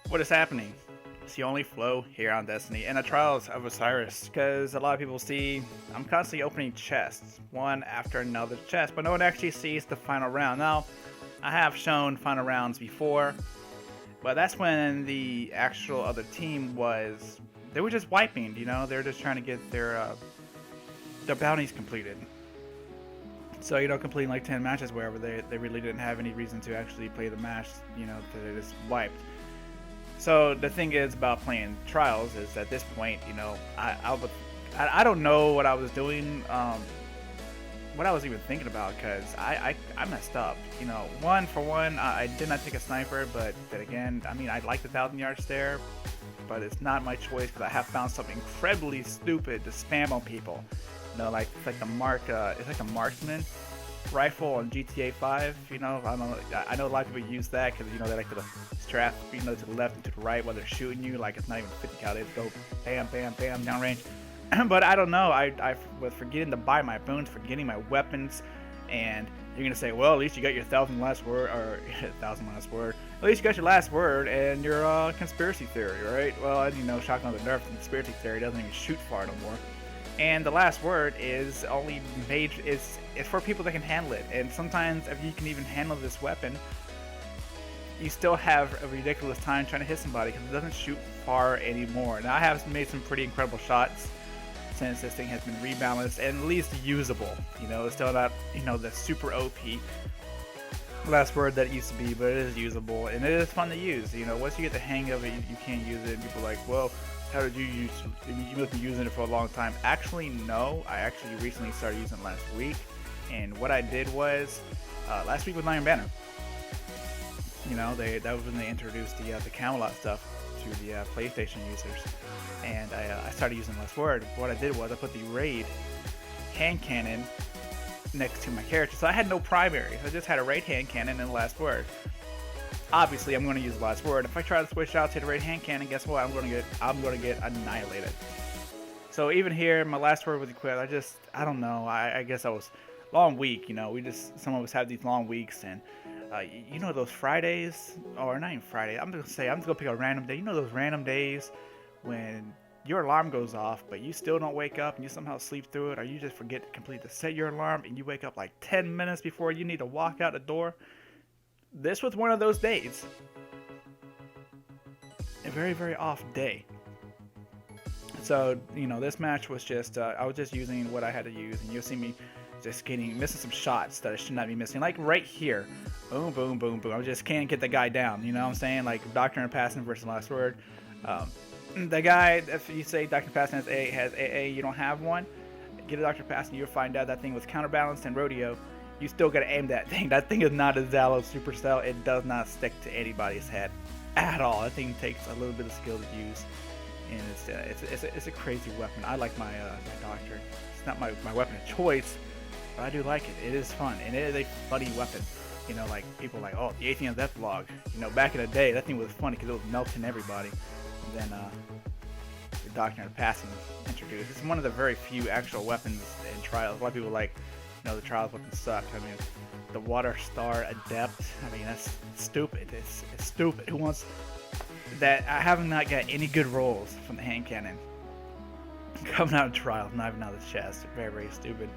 What is happening? It's Theonlyflo here on Destiny and the Trials of Osiris. Because a lot of people see I'm constantly opening chests, one after another chest, but no one actually sees the final round. Now, I have shown final rounds before, but that's when the actual other team they were just wiping. They were just trying to get their bounties completed. So completing like 10 matches wherever they really didn't have any reason to actually play the match. They just wiped. So the thing is about playing Trials is at this point, I don't know what I was doing, what I was even thinking about, because I messed up. One for one, I did not take a sniper, but then again, I mean, I like the 1,000 yard stare, but it's not my choice because I have found something incredibly stupid to spam on people. Like it's like the marksman rifle on GTA 5. I know a lot of people use that because they like to strap, to the left and to the right while they're shooting you. Like it's not even 50 cal. They just go bam, bam, bam downrange. But I don't know. I was forgetting to buy my boons, forgetting my weapons, and you're gonna say, well, at least you got your 1,000 last word, or 1,000 last word. At least you got your last word and your conspiracy theory, right? Well, shotgun the nerf, the conspiracy theory doesn't even shoot far no more. And the last word is only made is for people that can handle it. And sometimes if you can even handle this weapon, you still have a ridiculous time trying to hit somebody because it doesn't shoot far anymore. Now I have made some pretty incredible shots since this thing has been rebalanced and at least usable. It's still not the super OP last word that it used to be, but it is usable and it is fun to use. Once you get the hang of it, you can't use it. And people are like, well, how did you use it? You must be using it for a long time. Actually, no. I actually recently started using it last week. And what I did was, last week with Iron Banner. That was when they introduced the Camelot stuff to the PlayStation users. And I started using last word. What I did was I put the raid hand cannon next to my character. So I had no primaries. I just had a raid hand cannon and last word. Obviously, I'm going to use the last word. If I try to switch out to the right hand cannon, guess what? I'm going to get annihilated. So even here, my last word was equipped. I don't know. I guess I was long week. Some of us have these long weeks, and those Fridays, or not even Friday. I'm just gonna pick a random day. Those random days when your alarm goes off, but you still don't wake up, and you somehow sleep through it, or you just forget to completely set your alarm, and you wake up like 10 minutes before you need to walk out the door. This was one of those days. A very, very off day. So, this match was just, I was just using what I had to use, and you'll see me just missing some shots that I should not be missing. Like right here. Boom, boom, boom, boom. I just can't get the guy down, you know what I'm saying? Like Doctor and Passing versus last word. The guy, if you say Dr. Passing has AA, you don't have one, get a Dr. Passing, you'll find out that thing was counterbalanced in rodeo. You still gotta aim that thing. That thing is not a Zalo Supercell. It does not stick to anybody's head at all. That thing takes a little bit of skill to use, and it's a crazy weapon. I like my Doctor. It's not my weapon of choice, but I do like it. It is fun, and it is a funny weapon. Like people are like, oh, the 18th Death Log. Back in the day, that thing was funny because it was melting everybody. And then the Doctor and Passing introduced. It's one of the very few actual weapons in Trials. A lot of people like. The Trials weapons suck. I mean, the Water Star Adept. I mean, that's stupid. It's stupid. Who wants that? I have not got any good rolls from the hand cannon coming out of Trials, not even out of the chest. Very, very stupid.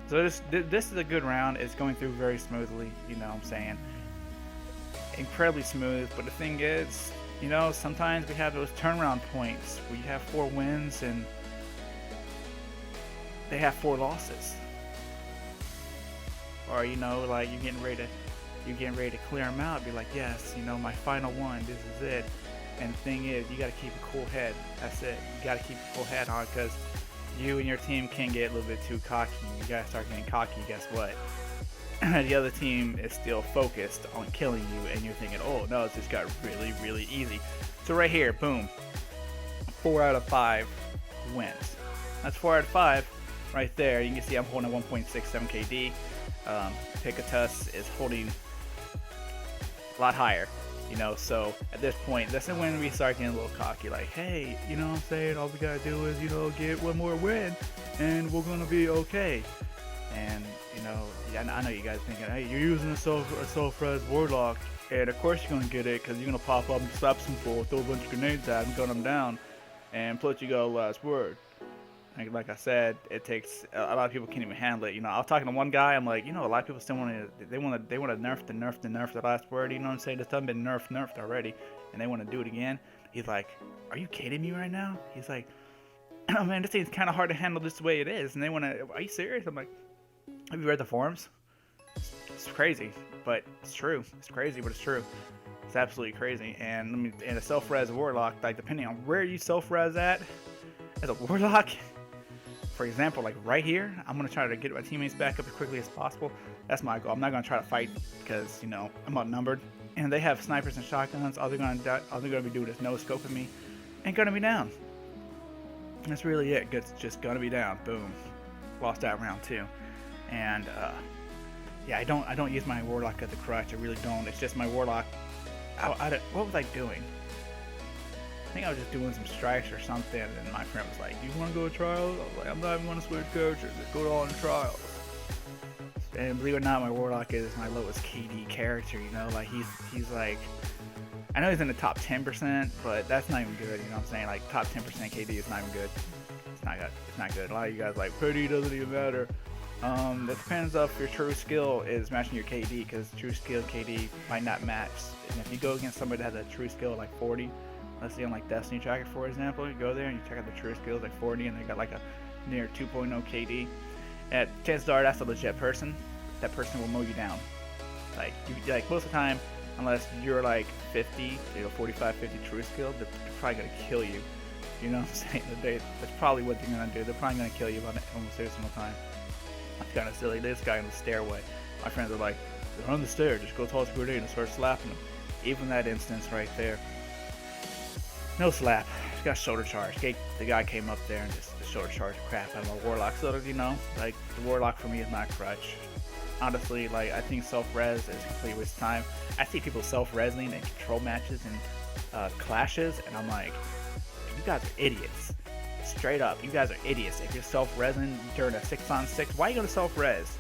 So this is a good round. It's going through very smoothly. What I'm saying, incredibly smooth. But the thing is, sometimes we have those turnaround points. We have 4 wins and they have 4 losses. Or like you're getting ready to clear them out. Be like, yes, my final one. This is it. And the thing is, you got to keep a cool head. That's it. You got to keep a cool head on because you and your team can get a little bit too cocky. You got to start getting cocky. Guess what? The other team is still focused on killing you, and you're thinking, oh no, it just got really, really easy. So right here, boom, 4 out of 5 wins. That's 4 out of 5 right there. You can see I'm holding a 1.67 KD. Picatus is holding a lot higher, so at this point, that's when we start getting a little cocky, like, hey, what I'm saying, all we gotta do is, get one more win, and we're gonna be okay. And, I know you guys thinking, hey, you're using a Soul Fred's Warlock, And of course you're gonna get it because you're gonna pop up and slap some fool, throw a bunch of grenades at him, gun him down, and plus you got a last word. Like I said, it takes a lot of people can't even handle it. You know, I was talking to one guy. I'm like, you know, a lot of people still want to. They want to nerf the last word. You know what I'm saying? It's done been nerfed already, and they want to do it again. He's like, are you kidding me right now? He's like, oh man, this thing's kind of hard to handle just the way it is, and they want to. Are you serious? I'm like, have you read the forums? It's crazy, but it's true. It's crazy, but it's true. It's absolutely crazy. And a self-res warlock, like depending on where you self-res at, as a warlock. For example, like right here, I'm going to try to get my teammates back up as quickly as possible. That's my goal. I'm not going to try to fight because, you know, I'm outnumbered. And they have snipers and shotguns. All they're going to be doing is no-scoping me and going to be down. That's really it. It's just going to be down. Boom. Lost that round too. And, yeah, I don't use my warlock as a crutch. I really don't. It's just my warlock. What was I doing? I think I was just doing some strikes or something, and my friend was like, "You want to go to trials?" I was like, "I'm not even going to switch characters. Let's go on trials." And believe it or not, my warlock is my lowest KD character. You know, like he's like, I know he's in the top 10%, but that's not even good. You know what I'm saying? Like top 10% KD is not even good. It's not good. It's not good. A lot of you guys like KD doesn't even matter. That depends if your true skill is matching your KD, because true skill KD might not match. And if you go against somebody that has a true skill like 40. Let's see on like Destiny Tracker, for example, you go there and you check out the true skills like 40 and they got like a near 2.0 KD. And chances are that's a legit person. That person will mow you down. Like most of the time, unless you're like 50, 45, 50 true skill, they're probably gonna kill you. You know what I'm saying? That's probably what they're gonna do. They're probably gonna kill you almost every single time. It's kind of silly. This guy on the stairway. My friends are like, they're on the stair, just go toss a grenade and start slapping them. Even that instance right there. No slap. Just got shoulder charge. The guy came up there and just shoulder charge crap out of my warlock. So, you know, like the warlock for me is not crutch. Honestly, like I think self-res is complete waste of time. I see people self-resing in control matches and clashes, and I'm like, you guys are idiots. Straight up, you guys are idiots. If you're self-resing during a 6-on-6, why are you gonna self-res?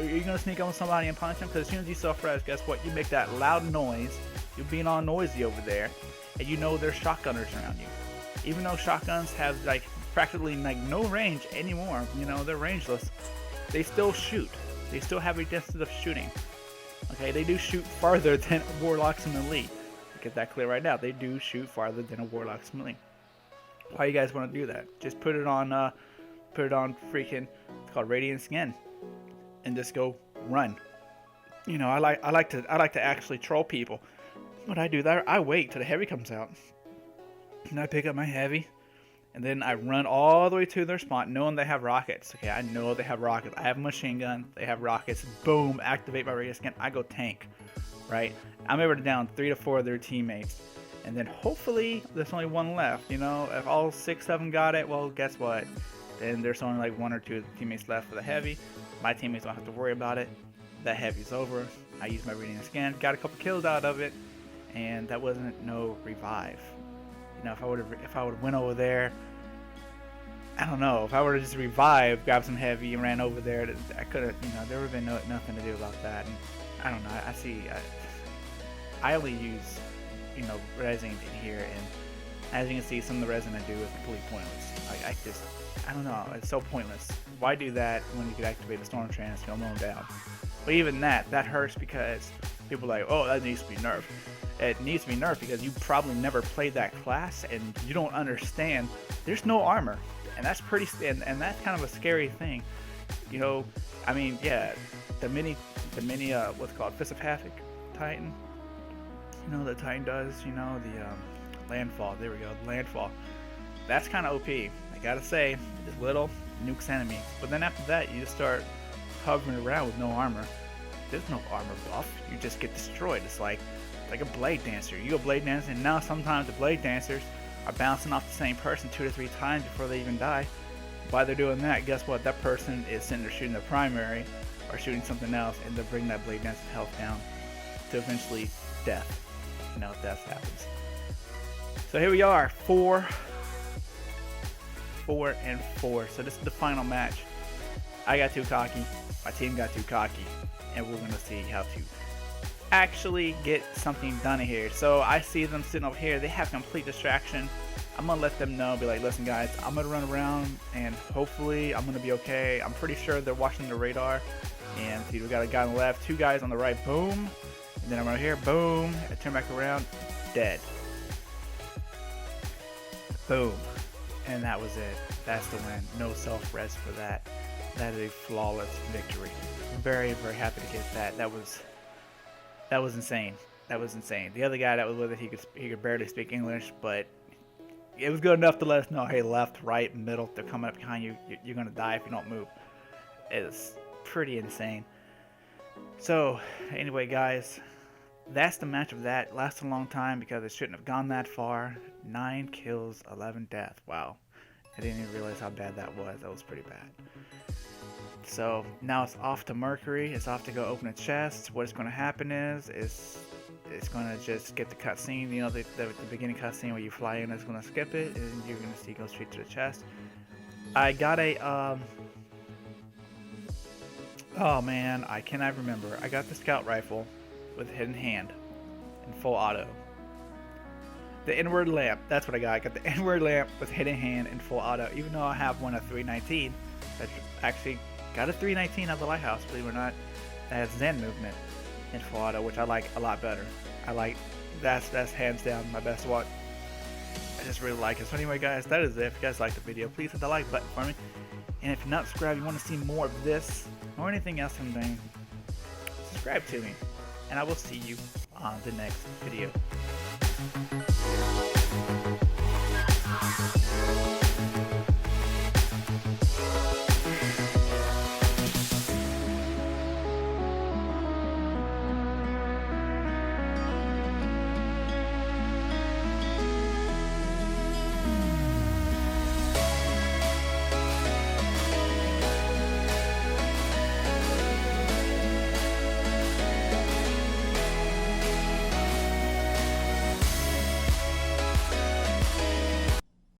Are you gonna sneak on somebody and punch them? Because as soon as you self-res, guess what? You make that loud noise. You're being all noisy over there. And you know there's shotgunners around you. Even though shotguns have like practically like no range anymore, you know, they're rangeless, they still shoot. They still have a distance of shooting. Okay, they do shoot farther than warlocks in elite. Get that clear right now. They do shoot farther than a warlock's in elite. Why you guys want to do that? Just put it on freaking, it's called Radiant Skin, and just go run. You know, I like to actually troll people. When I do that, I wait till the heavy comes out, and I pick up my heavy, and then I run all the way to their spot, knowing they have rockets. Okay, I know they have rockets. I have a machine gun. They have rockets. Boom! Activate my radius skin. I go tank. Right? I'm able to down 3 to 4 of their teammates, and then hopefully there's only one left. You know, if all 6 of them got it, well, guess what? Then there's only like 1 or 2 teammates left for the heavy. My teammates don't have to worry about it. That heavy's over. I use my radiant skin. Got a couple kills out of it. And that wasn't no revive. You know, if I would have went over there, I don't know. If I were to just revive, grab some heavy, and ran over there, I could have. You know, there would have been nothing to do about that. And I don't know. I only use, you know, resin in here, and as you can see, some of the resin I do is completely pointless. Like I don't know. It's so pointless. Why do that when you could activate the storm trance and mow them down? But even that hurts because people are like, oh, that needs to be nerfed. It needs to be nerfed because you probably never played that class and you don't understand. There's no armor, and that's and that's kind of a scary thing. You know, I mean, yeah, the mini what's called Fist of Havoc Titan. You know, the Titan does. You know, the landfall. There we go, landfall. That's kind of OP. I gotta say, it's little, nukes enemies. But then after that, you just start hovering around with no armor. There's no armor buff. You just get destroyed. It's like a blade dancer. You go blade dancing, and now sometimes the blade dancers are bouncing off the same person 2 to 3 times before they even die. While they're doing that, guess what? That person is sitting there shooting the primary or shooting something else, and they're bringing that blade dancer's health down to eventually death. You know, death happens. So here we are, 4 and 4. So this is the final match. I got too cocky. My team got too cocky, and we're gonna see how to actually get something done here. So I see them sitting over here. They have complete distraction. I'm gonna let them know, be like, listen guys, I'm gonna run around and hopefully I'm gonna be okay. I'm pretty sure they're watching the radar. And see, we got a guy on the left, 2 guys on the right, boom. And then I'm right here, boom. I turn back around, dead. Boom. And that was it. That's the win. No self-res for that. That is a flawless victory. Very, very happy to get that. That was insane. That was insane. The other guy that was with it, he could barely speak English, but it was good enough to let us know, hey, left, right, middle, they're coming up behind you. You're gonna die if you don't move. It's pretty insane. So anyway, guys, that's the match of that. It lasted a long time because it shouldn't have gone that far. 9 kills, 11 deaths. Wow. I didn't even realize how bad that was. That was pretty bad. So now it's off to Mercury. It's off to go open a chest. What is going to happen is it's going to just skip the cutscene. You know, the beginning cutscene where you fly in is going to skip it, and you're going to see go straight to the chest. I got a oh man, I cannot remember. I got the scout rifle with hidden hand and full auto. The inward lamp, that's what I got. I got the inward lamp with hidden hand and full auto. Even though I have one at 319, that's actually got a 319 of the lighthouse, believe it or not. That has Zen movement in full auto, which I like a lot better. I like that's hands down my best one. I just really like it. So anyway, guys, that is it. If you guys liked the video, please hit the like button for me. And if you're not subscribed, you want to see more of this or anything else I'm doing, subscribe to me. And I will see you on the next video.